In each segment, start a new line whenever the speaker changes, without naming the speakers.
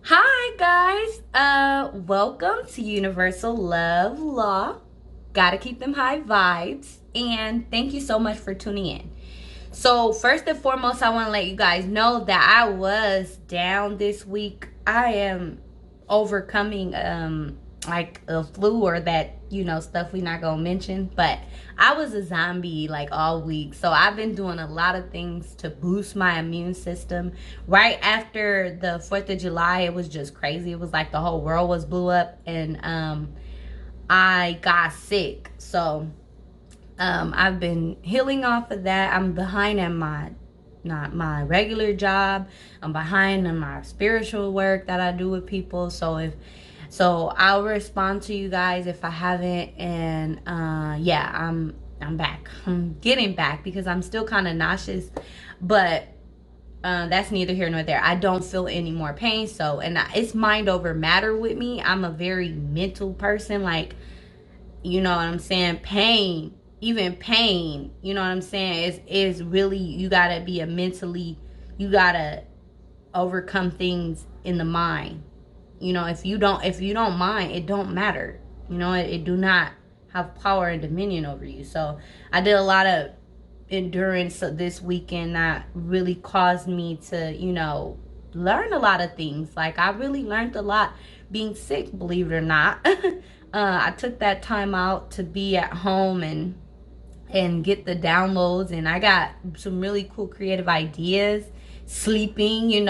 Hi guys, welcome to Universal Love Law. Gotta keep them high vibes, and thank you so much for tuning in. So first and foremost, I want to let you guys know that I was down this week. I am overcoming like a flu or that stuff we not gonna mention, but I was a zombie like all week. So I've been doing a lot of things to boost my immune system. Right after the 4th of July, it was just crazy. It was like the whole world was blew up, and I got sick. So I've been healing off of that. I'm behind in my not my regular job. I'm behind in my spiritual work that I do with people. So I'll respond to you guys if I haven't. And yeah, I'm back. I'm getting back because I'm still kind of nauseous, but that's neither here nor there. I don't feel any more pain. So, and it's mind over matter with me. I'm a very mental person. Like, you know what I'm saying? Even pain, you know what I'm saying, is really, you gotta be you gotta overcome things in the mind. If you don't mind, it don't matter. It do not have power and dominion over you. So I did a lot of endurance this weekend that really caused me to, learn a lot of things. Like, I really learned a lot being sick, believe it or not. I took that time out to be at home and get the downloads, and I got some really cool creative ideas sleeping, and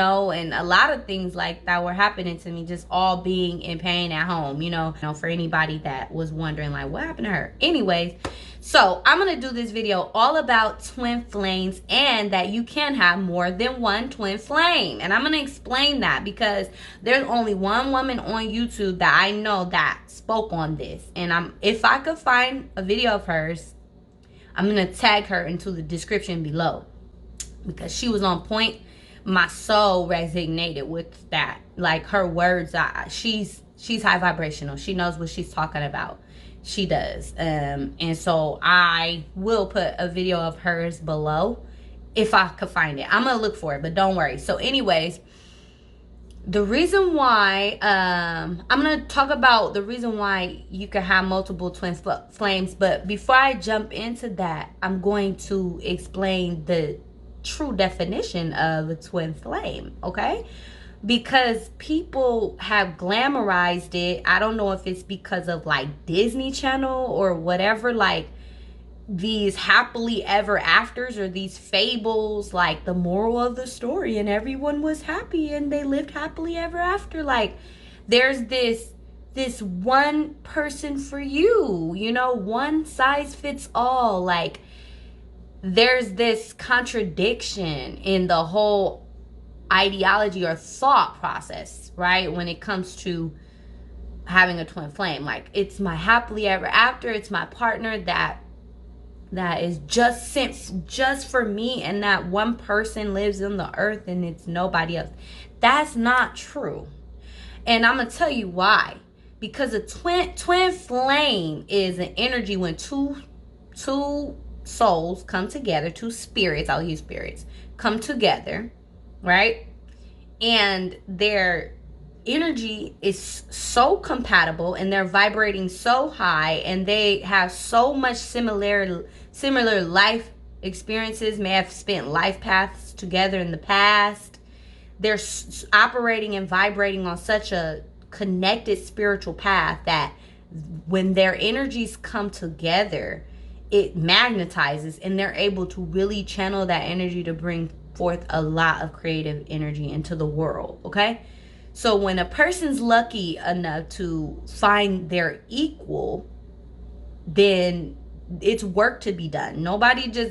a lot of things like that were happening to me, just all being in pain at home, for anybody that was wondering like what happened to her. Anyways, so I'm gonna do this video all about twin flames, and that you can have more than one twin flame. And I'm gonna explain that because there's only one woman on YouTube that I know that spoke on this, and if I could find a video of hers, I'm going to tag her into the description below because she was on point. My soul resonated with that. Like, her words, she's high vibrational. She knows what she's talking about. She does. And so I will put a video of hers below if I could find it. I'm going to look for it, but don't worry. So anyways, the reason why I'm going to talk about the reason why you can have multiple twin flames, but before I jump into that, I'm going to explain the true definition of a twin flame, okay? Because people have glamorized it. I don't know if it's because of like Disney Channel or whatever, like these happily ever afters or these fables, like the moral of the story and everyone was happy and they lived happily ever after. Like, there's this one person for you, one size fits all. Like, there's this contradiction in the whole ideology or thought process, right, when it comes to having a twin flame. Like, it's my happily ever after, it's my partner that is just sent just for me, and that one person lives on the earth and it's nobody else. That's not true. And I'm gonna tell you why. Because a twin flame is an energy when two souls come together, two spirits, I'll use spirits, come together, right? And their energy is so compatible and they're vibrating so high and they have so much similar life experiences, may have spent life paths together in the past. They're operating and vibrating on such a connected spiritual path that when their energies come together, it magnetizes and they're able to really channel that energy to bring forth a lot of creative energy into the world, okay? So when a person's lucky enough to find their equal, then it's work to be done. Nobody just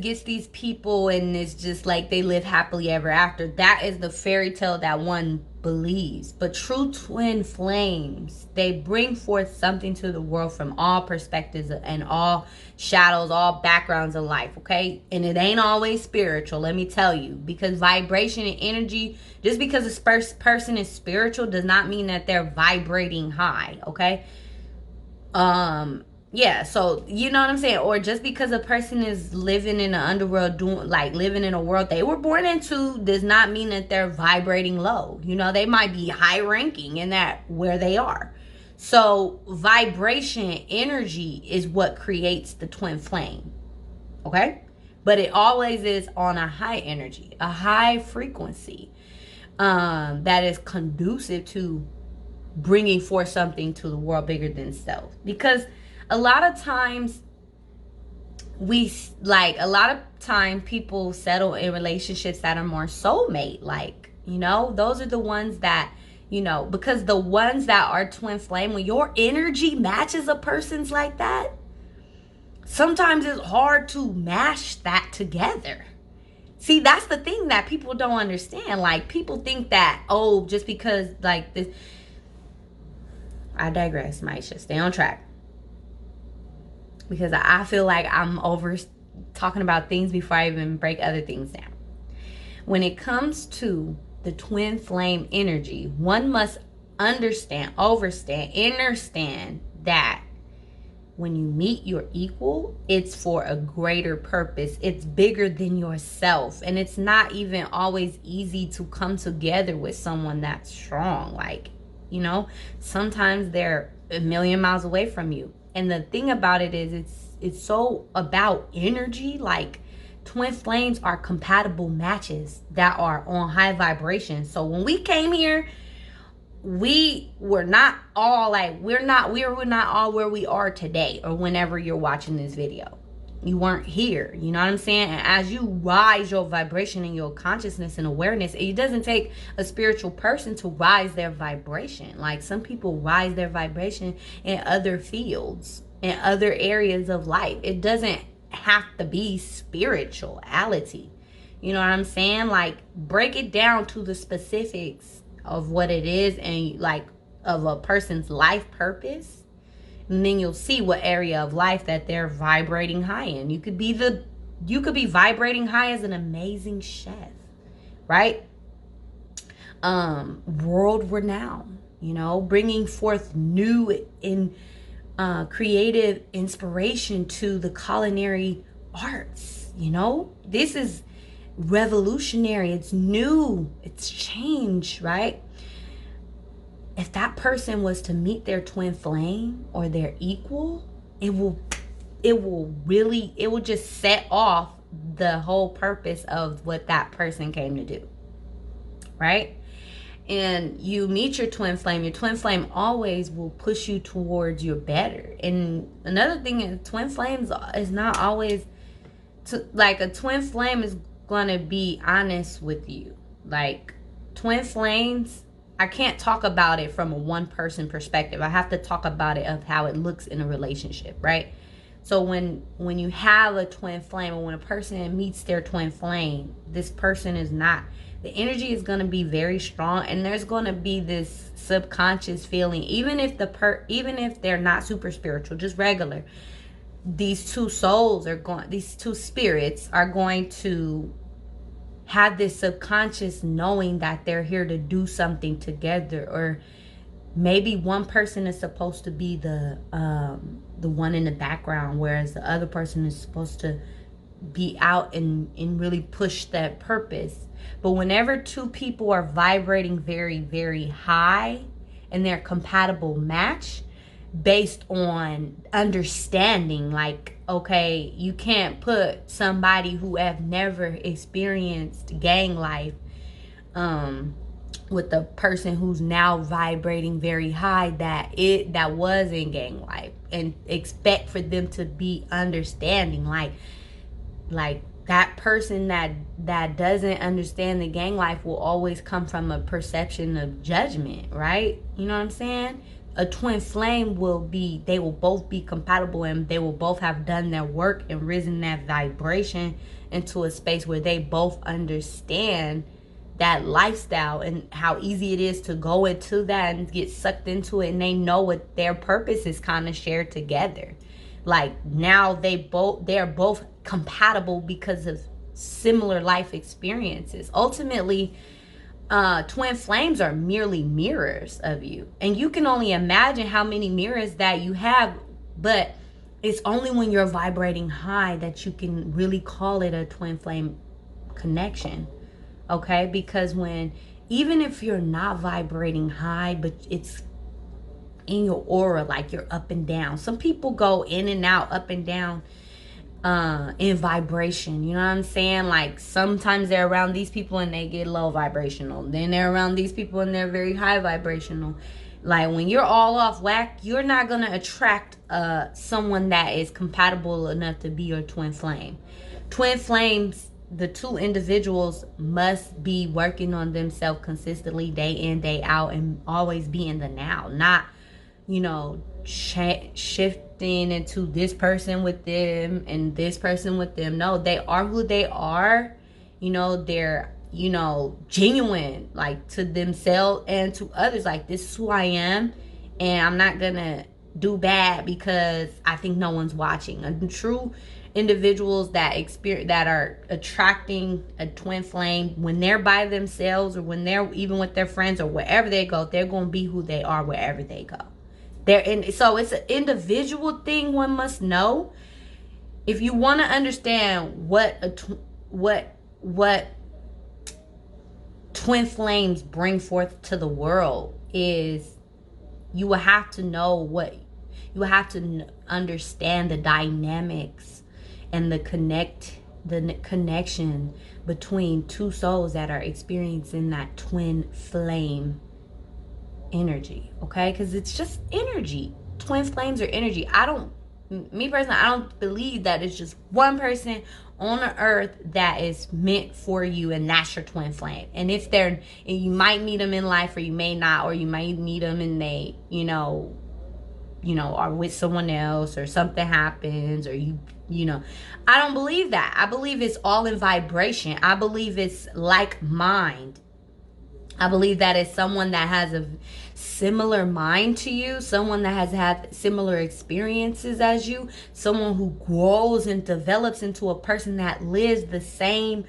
gets these people and it's just like they live happily ever after. That is the fairy tale that one believes. But true twin flames, they bring forth something to the world from all perspectives and all shadows, all backgrounds of life, okay? And it ain't always spiritual, let me tell you, because vibration and energy, just because a person is spiritual does not mean that they're vibrating high, okay? Yeah, so you know what I'm saying? Or just because a person is living in the underworld, doing like living in a world they were born into, does not mean that they're vibrating low. You know, they might be high ranking in that where they are. So vibration energy is what creates the twin flame. Okay? But it always is on a high energy, a high frequency, that is conducive to bringing forth something to the world bigger than self. Because a lot of times a lot of time people settle in relationships that are more soulmate like, you know, those are the ones that, you know, because the ones that are twin flame, when your energy matches a person's like that, sometimes it's hard to mash that together. See, that's the thing that people don't understand. Like, people think that, oh, just because like this, I digress, Maisha. Stay on track. Because I feel like I'm over talking about things before I even break other things down. When it comes to the twin flame energy, one must understand that when you meet your equal, it's for a greater purpose. It's bigger than yourself. And it's not even always easy to come together with someone that's strong. Like, you know, sometimes they're a million miles away from you. And the thing about it is it's so about energy. Like, twin flames are compatible matches that are on high vibration. So when we came here, we were not all like, we're not all where we are today, or whenever you're watching this video. You weren't here, you know what I'm saying? And as you rise your vibration and your consciousness and awareness, it doesn't take a spiritual person to rise their vibration. Like, some people rise their vibration in other fields, in other areas of life. It doesn't have to be spirituality. You know what I'm saying? Like, break it down to the specifics of what it is, and like of a person's life purpose, and then you'll see what area of life that they're vibrating high in. You could be vibrating high as an amazing chef, right? World renowned, you know, bringing forth new and creative inspiration to the culinary arts. You know, this is revolutionary. It's new. It's change, right? If that person was to meet their twin flame or their equal, it will just set off the whole purpose of what that person came to do, right? And you meet your twin flame always will push you towards your better. And another thing is, twin flames is not always like, a twin flame is gonna be honest with you. Like, twin flames, I can't talk about it from a one person perspective. I have to talk about it of how it looks in a relationship, right? So when you have a twin flame, or when a person meets their twin flame, this person is not, the energy is going to be very strong, and there's going to be this subconscious feeling, even if they're not super spiritual, just regular, these two spirits are going to have this subconscious knowing that they're here to do something together. Or maybe one person is supposed to be the one in the background, whereas the other person is supposed to be out and really push that purpose. But whenever two people are vibrating very, very high, and they're a compatible match based on understanding, like, okay, you can't put somebody who have never experienced gang life with the person who's now vibrating very high that was in gang life, and expect for them to be understanding. Like that person that doesn't understand the gang life will always come from a perception of judgment, right? You know what I'm saying? A twin flame they will both be compatible, and they will both have done their work and risen that vibration into a space where they both understand that lifestyle and how easy it is to go into that and get sucked into it. And they know what their purpose is kind of shared together. Like, now they're both compatible because of similar life experiences. Ultimately, twin flames are merely mirrors of you, and you can only imagine how many mirrors that you have. But it's only when you're vibrating high that you can really call it a twin flame connection. Okay? Because when, even if you're not vibrating high, but it's in your aura, like you're up and down. Some people go in and out, up and down, in vibration. You know what I'm saying? Like sometimes they're around these people and they get low vibrational. Then they're around these people and they're very high vibrational. Like when you're all off whack, you're not gonna attract someone that is compatible enough to be your twin flame. Twin flames, the two individuals must be working on themselves consistently, day in, day out, and always be in the now, not, you know, shifting into this person with them and this person with them. No, they are who they are. You know, they're, you know, genuine, like to themselves and to others. Like, this is who I am, and I'm not gonna do bad because I think no one's watching. And true individuals that experience, that are attracting a twin flame, when they're by themselves or when they're even with their friends or wherever they go, they're gonna be who they are wherever they go. They're in, so it's an individual thing. One must know, if you want to understand what twin flames bring forth to the world, is you will have to know what, you will have to understand the dynamics and the connection between two souls that are experiencing that twin flame energy. Okay? Because it's just energy. Twin flames are energy. Me personally, I don't believe that it's just one person on the earth that is meant for you and that's your twin flame. And if they're, and you might meet them in life or you may not, or you might meet them and they, you know, are with someone else or something happens, or you know, I don't believe that. I believe it's all in vibration. I believe it's like mind. I believe that it's someone that has a similar mind to you, someone that has had similar experiences as you, someone who grows and develops into a person that lives the same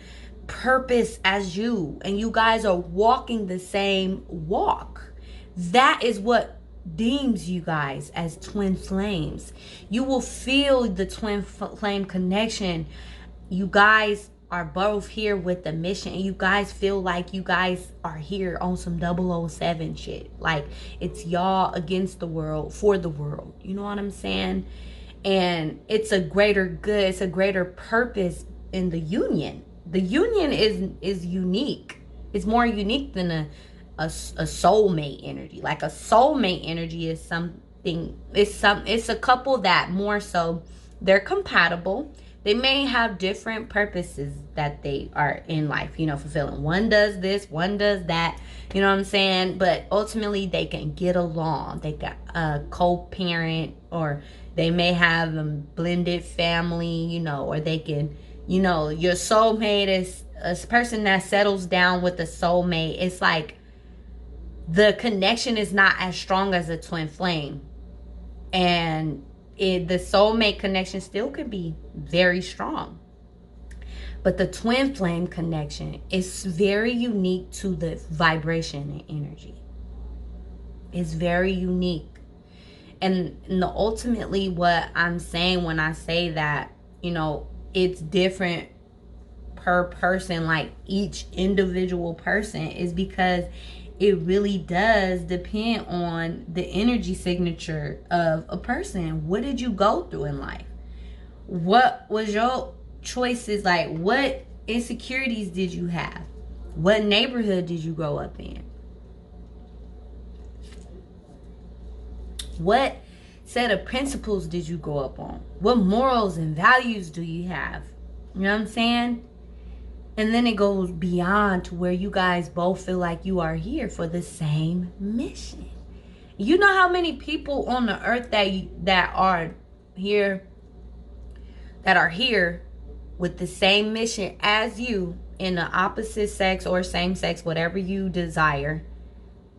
purpose as you, and you guys are walking the same walk. That is what deems you guys as twin flames. You will feel the twin flame connection. You guys are both here with the mission, and you guys feel like you guys are here on some 007 shit. Like, it's y'all against the world, for the world. You know what I'm saying? And it's a greater good, it's a greater purpose in the union. The union is unique. It's more unique than a soulmate energy. Like, a soulmate energy is something, it's a couple that more so, they're compatible. They may have different purposes that they are in life, you know, fulfilling. One does this, one does that, you know what I'm saying? But ultimately, they can get along. They got a co-parent, or they may have a blended family, you know, or they can, you know, your soulmate is a person that settles down with a soulmate. It's like the connection is not as strong as a twin flame. And the soulmate connection still can be very strong. But the twin flame connection is very unique to the vibration and energy. It's very unique. And ultimately, what I'm saying when I say that, you know, it's different per person, like each individual person, is because it really does depend on the energy signature of a person. What did you go through in life? What was your choices? Like, what insecurities did you have? What neighborhood did you grow up in? What set of principles did you grow up on? What morals and values do you have? You know what I'm saying? And then it goes beyond to where you guys both feel like you are here for the same mission. You know how many people on the earth that are here with the same mission as you, in the opposite sex or same sex, whatever you desire,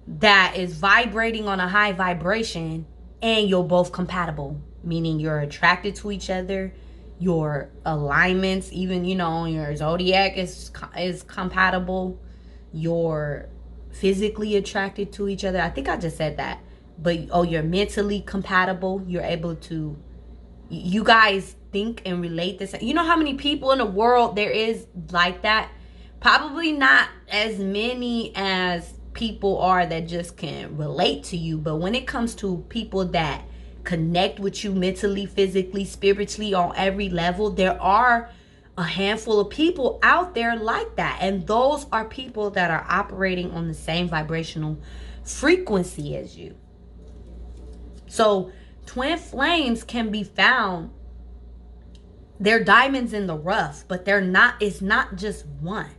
that is vibrating on a high vibration, and you're both compatible, meaning you're attracted to each other. Your alignments, even, you know, on your zodiac is compatible. You're physically attracted to each other. I think I just said that. But you're mentally compatible. You're able to, You guys think and relate this. You know how many people in the world there is like that? Probably not as many as people are that just can relate to you. But when it comes to people that connect with you mentally, physically, spiritually, on every level, there are a handful of people out there like that. And those are people that are operating on the same vibrational frequency as you. So twin flames can be found. They're diamonds in the rough, but it's not just one.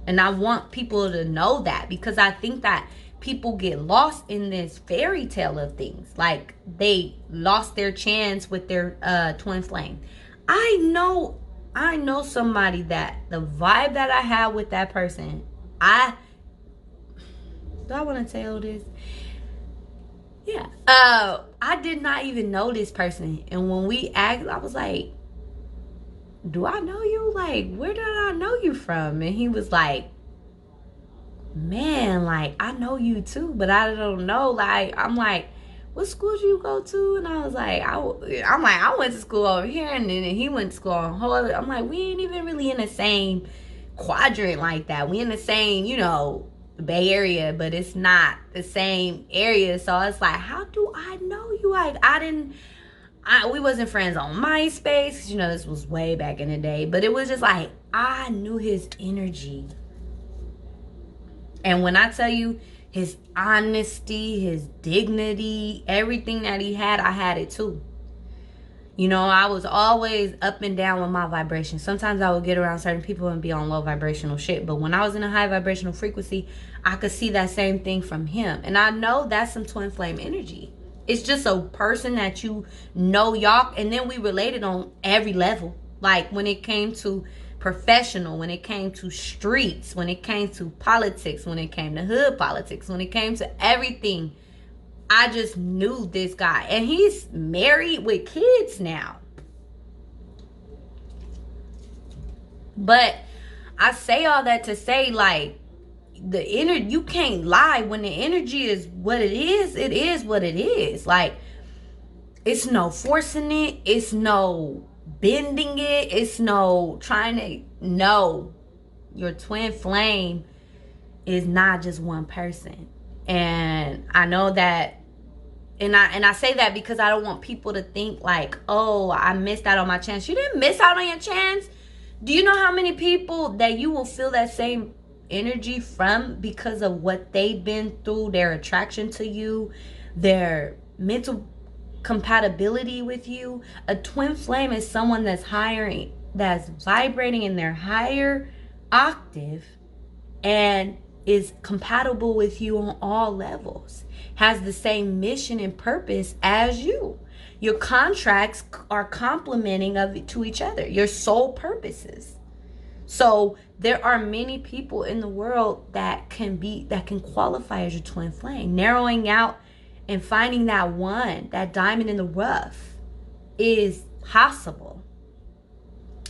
And I want people to know that, because I think that people get lost in this fairy tale of things. Like they lost their chance with their twin flame. I know somebody that the vibe that I had with that person, do I want to tell this? Yeah. I did not even know this person. And when we asked, I was like, do I know you? Like, where did I know you from? And he was like, man, like, I know you too, but I don't know. Like, I'm like, what school did you go to? And I was like, I went to school over here, and then he went to school on whole other. I'm like, we ain't even really in the same quadrant like that. We in the same, Bay Area, but it's not the same area. So it's like, how do I know you? Like, we wasn't friends on MySpace. This was way back in the day. But it was just like, I knew his energy. And when I tell you his honesty, his dignity, everything that he had, I had it too. I was always up and down with my vibration. Sometimes I would get around certain people and be on low vibrational shit. But when I was in a high vibrational frequency, I could see that same thing from him. And I know that's some twin flame energy. It's just a person that y'all, and then we related on every level. Like when it came to professional, when it came to streets, when it came to politics, when it came to hood politics, when it came to everything, I just knew this guy. And he's married with kids now. But I say all that to say, like, you can't lie. When the energy is what it is what it is. Like, it's no forcing it. It's no bending it. It's no trying to. No. Your twin flame is not just one person. And I know that. And I say that because I don't want people to think like, oh, I missed out on my chance. You didn't miss out on your chance. Do you know how many people that you will feel that same energy from because of what they've been through, their attraction to you, their mental compatibility with you? A twin flame is someone that's vibrating in their higher octave and is compatible with you on all levels, has the same mission and purpose as you. Your contracts are complementing to each other, your soul purposes. So there are many people in the world that can qualify as your twin flame. Narrowing out and finding that one, that diamond in the rough, is possible.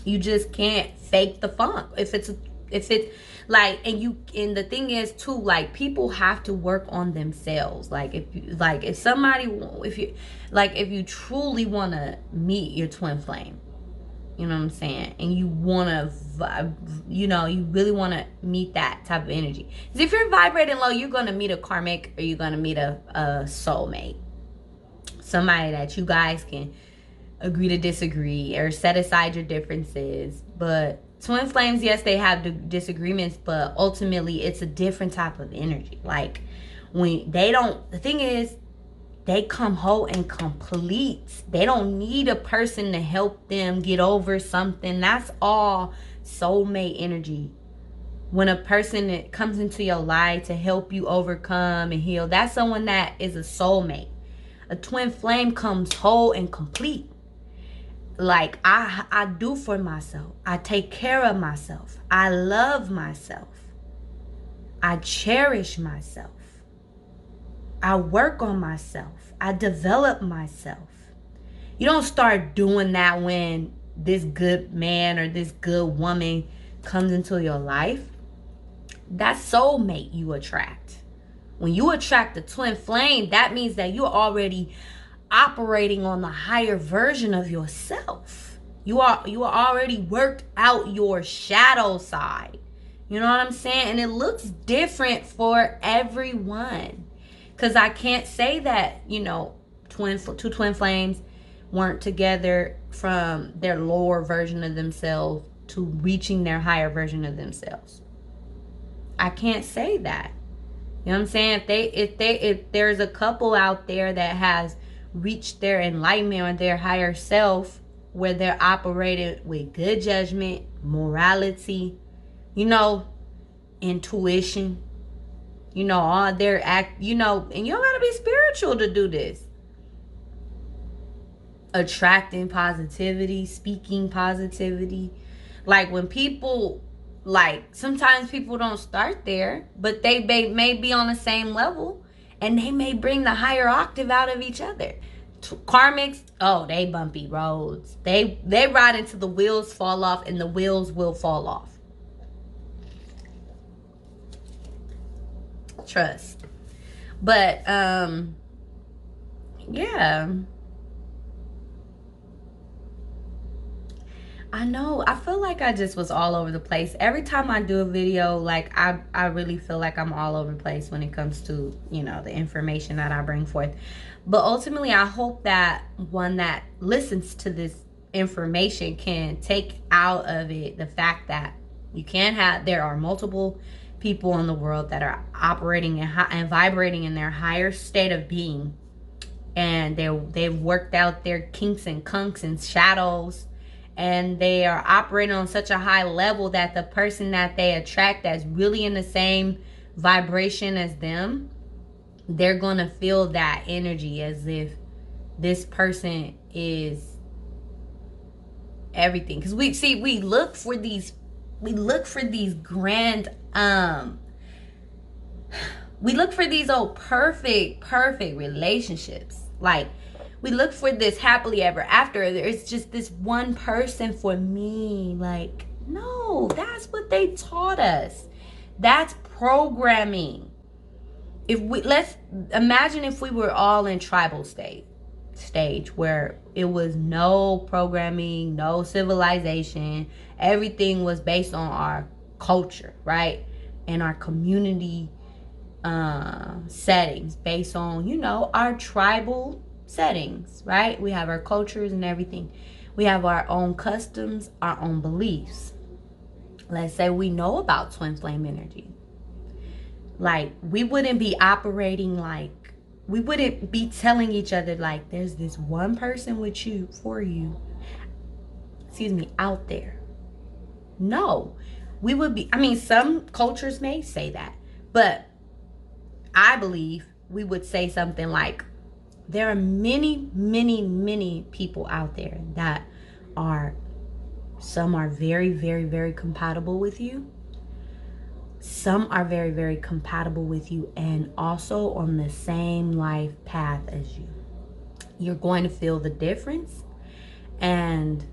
You just can't fake the funk. If it's like, and the thing is too, like, people have to work on themselves. Like, if you truly want to meet your twin flame, you know what I'm saying, and you want to, you really want to meet that type of energy. Because if you're vibrating low, you're going to meet a karmic, or you're going to meet a soulmate, somebody that you guys can agree to disagree or set aside your differences. But twin flames, yes, they have disagreements, but ultimately it's a different type of energy. Like, the thing is, they come whole and complete. They don't need a person to help them get over something. That's all soulmate energy. When a person that comes into your life to help you overcome and heal, that's someone that is a soulmate. A twin flame comes whole and complete. Like, I do for myself. I take care of myself. I love myself. I cherish myself. I work on myself. I develop myself. You don't start doing that when this good man or this good woman comes into your life. That's soulmate you attract. When you attract the twin flame, that means that you're already operating on the higher version of yourself. You are already worked out your shadow side. You know what I'm saying? And it looks different for everyone. Because I can't say that, two twin flames weren't together from their lower version of themselves to reaching their higher version of themselves. I can't say that. You know what I'm saying? If there's a couple out there that has reached their enlightenment or their higher self, where they're operating with good judgment, morality, intuition, all their act, and you don't gotta be spiritual to do this. Attracting positivity, speaking positivity. Like when people, sometimes people don't start there, but they may be on the same level, and they may bring the higher octave out of each other. Karmics, they bumpy roads. They ride until the wheels fall off, and the wheels will fall off. Trust. But yeah, I know. I feel like I just was all over the place. Every time I do a video, I really feel like I'm all over the place when it comes to, the information that I bring forth. But ultimately, I hope that one that listens to this information can take out of it the fact that there are multiple people in the world that are operating and vibrating in their higher state of being. And they've worked out their kinks and kunks and shadows. And they are operating on such a high level that the person that they attract that's really in the same vibration as them, they're going to feel that energy as if this person is everything. Because we look for these grand, we look for these perfect relationships. We look for this happily ever after. It's just this one person for me. No, that's what they taught us. That's programming. Let's imagine if we were all in tribal stage where it was no programming, no civilization. Everything was based on our culture, right? And our community settings based on, our tribal settings, right? We have our cultures and everything. We have our own customs, our own beliefs. Let's say we know about twin flame energy. We wouldn't be operating we wouldn't be telling each other there's this one person for you, out there. No, we would be, some cultures may say that, but I believe we would say something like, there are many, many, many people out there that some are very, very, very compatible with you. Some are very, very compatible with you and also on the same life path as you. You're going to feel the difference, and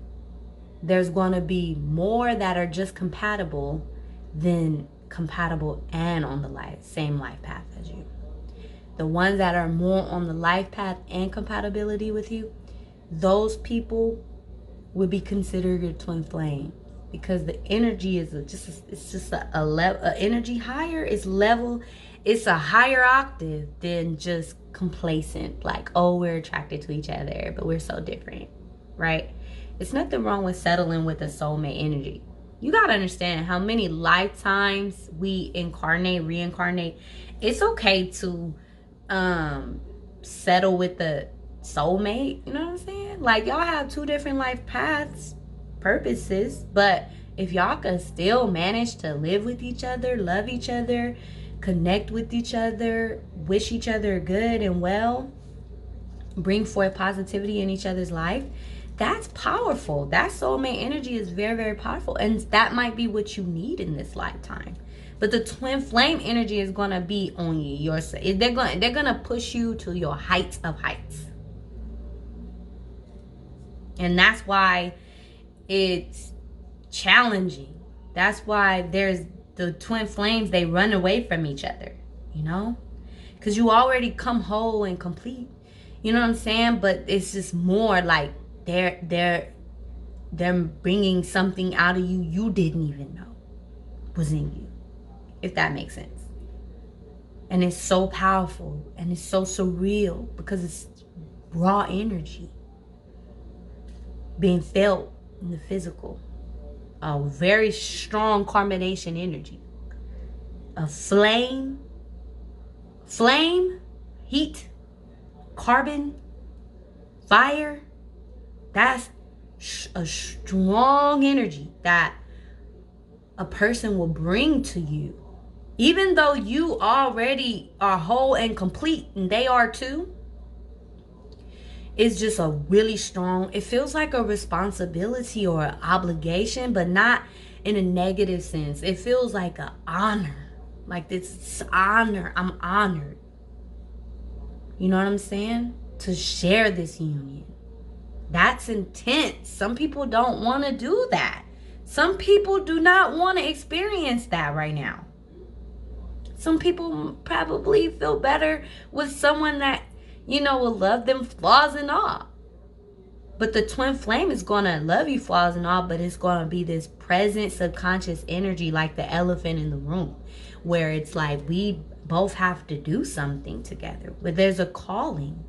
there's going to be more that are just compatible than compatible and on the same life path as you. The ones that are more on the life path and compatibility with you, those people would be considered your twin flame, because the energy is just a level, energy higher. It's a higher octave than just complacent, we're attracted to each other but we're so different, right? It's nothing wrong with settling with a soulmate energy. You gotta understand how many lifetimes we reincarnate. It's okay to settle with the soulmate, you know what I'm saying? Y'all have two different life paths, purposes, but if y'all can still manage to live with each other, love each other, connect with each other, wish each other good and well, bring forth positivity in each other's life, that's powerful. That soulmate energy is very, very powerful, and that might be what you need in this lifetime. But the twin flame energy is going to be on you. They're going to push you to your heights of heights. And that's why it's challenging. That's why there's the twin flames, they run away from each other, because you already come whole and complete. You know what I'm saying? But it's just more like they're bringing something out of you you didn't even know was in you, if that makes sense. And it's so powerful and it's so surreal because it's raw energy being felt in the physical. A very strong carbonation energy. A flame, heat, carbon, fire. That's a strong energy that a person will bring to you. Even though you already are whole and complete, and they are too, it's just a really strong, it feels like a responsibility or an obligation, but not in a negative sense. It feels like an honor. Like this honor. I'm honored. You know what I'm saying? To share this union. That's intense. Some people don't want to do that. Some people do not want to experience that right now. Some people probably feel better with someone that, will love them flaws and all. But the twin flame is going to love you flaws and all, but it's going to be this present subconscious energy like the elephant in the room, where it's like we both have to do something together, but there's a calling.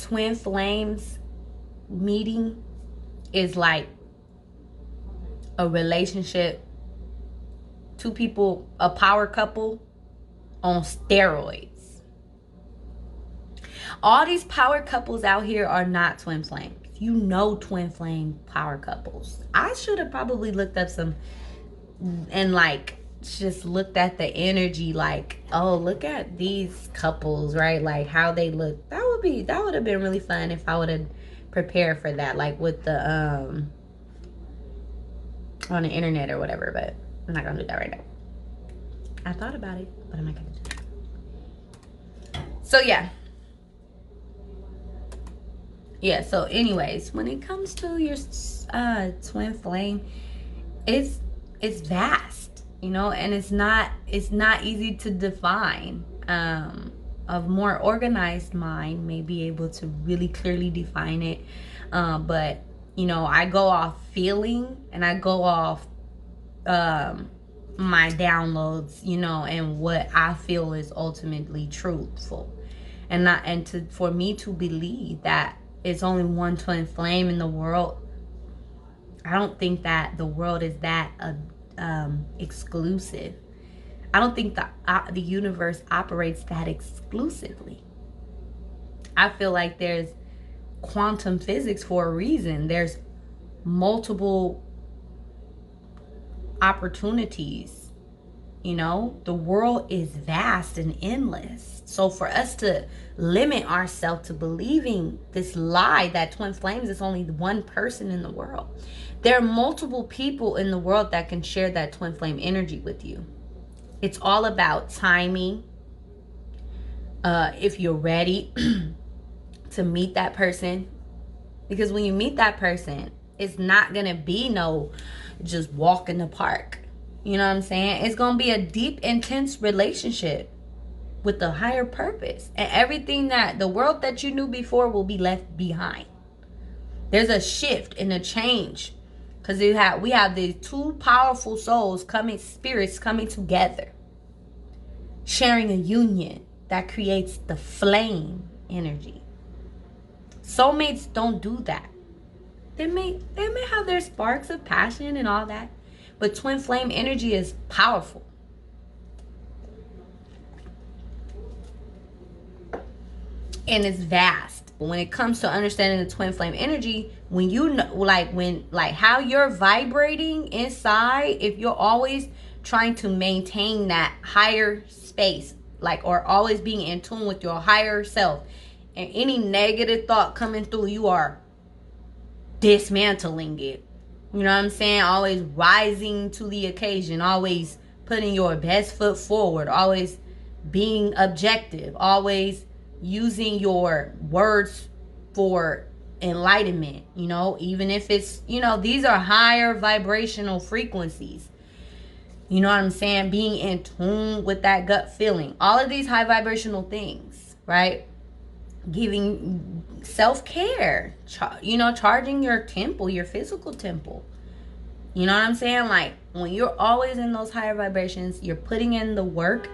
Twin flames meeting is like a relationship, two people, a power couple on steroids. All these power couples out here are not twin flames. You know twin flame power couples. I should have probably looked up some and just looked at the energy, like, oh, look at these couples, right? Like how they look. That would have been really fun if I would have prepared for that, like with the on the internet or whatever, but I'm not gonna do that right now. I thought about it, but I'm not gonna do that. So yeah, so anyways, when it comes to your twin flame, it's vast, and it's not easy to define. A more organized mind may be able to really clearly define it, but I go off feeling, and I go off my downloads, and what I feel is ultimately truthful, for me to believe that it's only one twin flame in the world. I don't think that the world is that exclusive. I don't think the universe operates that exclusively. I feel like there's quantum physics for a reason. There's multiple opportunities. The world is vast and endless. So for us to limit ourselves to believing this lie that twin flames is only one person in the world, there are multiple people in the world that can share that twin flame energy with you. It's all about timing. If you're ready to meet that person, because when you meet that person, it's not gonna be no just walk in the park. You know what I'm saying? It's gonna be a deep, intense relationship with a higher purpose, and everything that the world that you knew before will be left behind. There's a shift and a change, because we have these two powerful spirits coming together, sharing a union that creates the flame energy. Soulmates don't do that. They may have their sparks of passion and all that, but twin flame energy is powerful. And it's vast. When it comes to understanding the twin flame energy, when you know, how you're vibrating inside, if you're always trying to maintain that higher space, or always being in tune with your higher self, and any negative thought coming through, you are dismantling it. You know what I'm saying? Always rising to the occasion, always putting your best foot forward, always being objective, always using your words for enlightenment, even if it's, these are higher vibrational frequencies. You know what I'm saying? Being in tune with that gut feeling. All of these high vibrational things, right? Giving self-care, charging your temple, your physical temple. You know what I'm saying? Like, when you're always in those higher vibrations, you're putting in the work,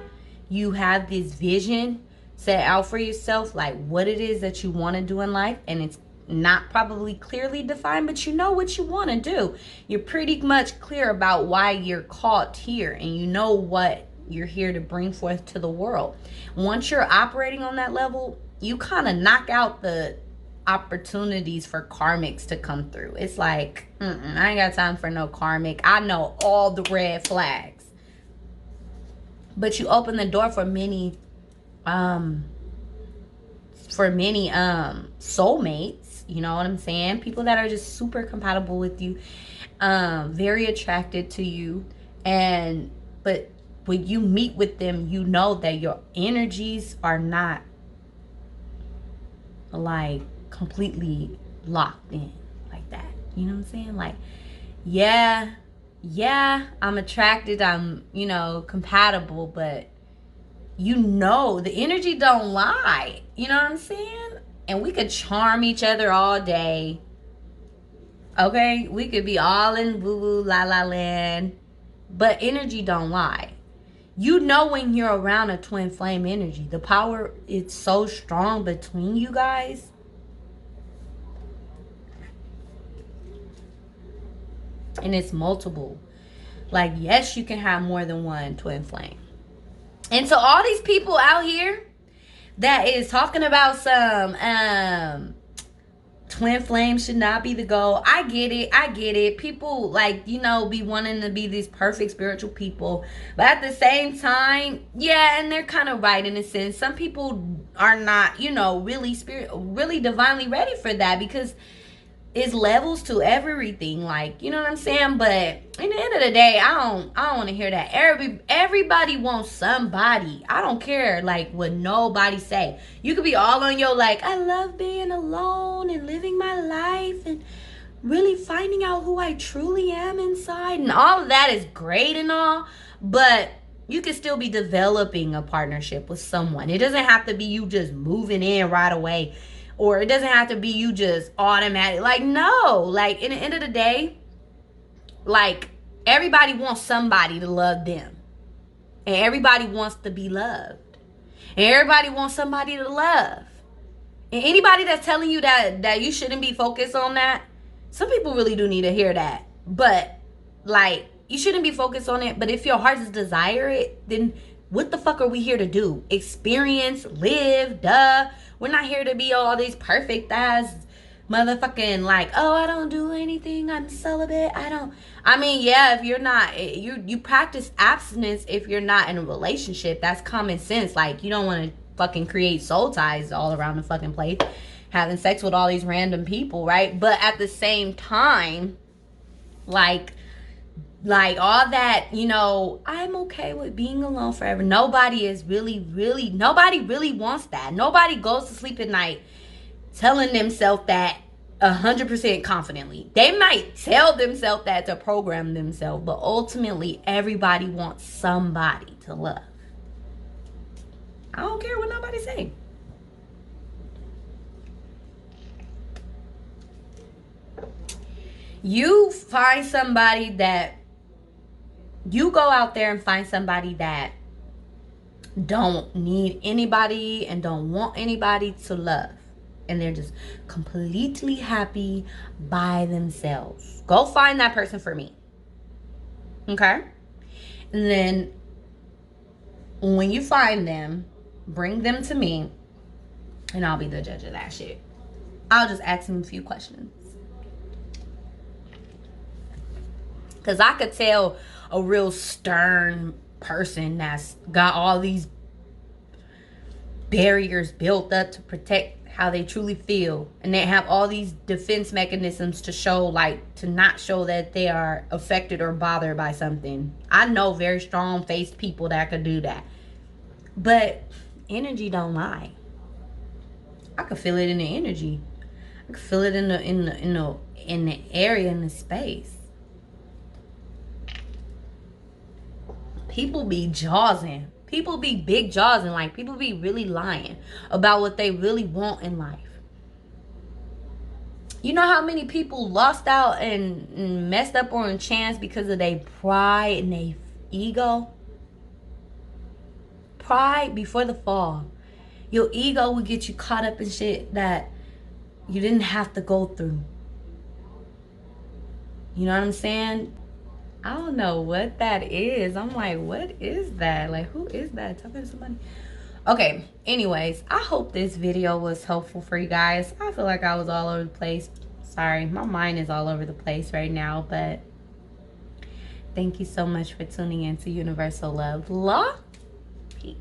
you have this vision set out for yourself, like what it is that you want to do in life, and it's not probably clearly defined, but you know what you want to do. You're pretty much clear about why you're called here, and you know what you're here to bring forth to the world. Once you're operating on that level, you kind of knock out the opportunities for karmics to come through. It's like, I ain't got time for no karmic. I know all the red flags. But you open the door for many soulmates, you know what I'm saying? People that are just super compatible with you, very attracted to you, but when you meet with them, you know that your energies are not like completely locked in like that. You know what I'm saying? Like, yeah, I'm attracted, I'm, compatible, but the energy don't lie. You know what I'm saying? And we could charm each other all day. Okay? We could be all in woo-woo, la-la land. But energy don't lie. You know when you're around a twin flame energy. The power is so strong between you guys. And it's multiple. Like, yes, you can have more than one twin flame. And so all these people out here that is talking about some twin flame should not be the goal. I get it. People be wanting to be these perfect spiritual people. But at the same time, yeah, and they're kind of right in a sense. Some people are not, really divinely ready for that, because it's levels to everything, like, you know what I'm saying? But at the end of the day, I don't want to hear that. Everybody wants somebody. I don't care like what nobody say. You could be all on your like, I love being alone and living my life and really finding out who I truly am inside, and all of that is great and all, but you can still be developing a partnership with someone. It doesn't have to be you just moving in right away. Or it doesn't have to be you just automatic. Like, no. Like, in the end of the day, like, everybody wants somebody to love them. And everybody wants to be loved. And everybody wants somebody to love. And anybody that's telling you that you shouldn't be focused on that, some people really do need to hear that. But, like, you shouldn't be focused on it. But if your heart desire it, then what the fuck are we here to do? Experience, live, duh. We're not here to be all these perfect ass motherfucking like, oh, I don't do anything, I'm celibate. Yeah, if you're not, you practice abstinence if you're not in a relationship. That's common sense. Like, you don't want to fucking create soul ties all around the fucking place, having sex with all these random people, right? But at the same time, like all that, I'm okay with being alone forever. Nobody really wants that. Nobody goes to sleep at night telling themselves that 100% confidently. They might tell themselves that to program themselves, but ultimately everybody wants somebody to love. I don't care what nobody say. You find somebody that you go out there and find somebody that don't need anybody and don't want anybody to love, and they're just completely happy by themselves. Go find that person for me. Okay? And then when you find them, bring them to me, and I'll be the judge of that shit. I'll just ask them a few questions. Because I could tell a real stern person that's got all these barriers built up to protect how they truly feel, and they have all these defense mechanisms to not show that they are affected or bothered by something. I know very strong-faced people that could do that, but energy don't lie. I could feel it in the energy. I could feel it in the area, in the space. people be jawsing. People be big jawsing. Like, people be really lying about what they really want in life. You know how many people lost out and messed up on a chance because of their pride and their ego? Pride before the fall. Your ego will get you caught up in shit that you didn't have to go through. You know what I'm saying? I don't know what that is. I'm like, what is that? Like, who is that? Talking to somebody. Okay, anyways, I hope this video was helpful for you guys. I feel like I was all over the place. Sorry, my mind is all over the place right now, but thank you so much for tuning in to Universal Love Law. Peace.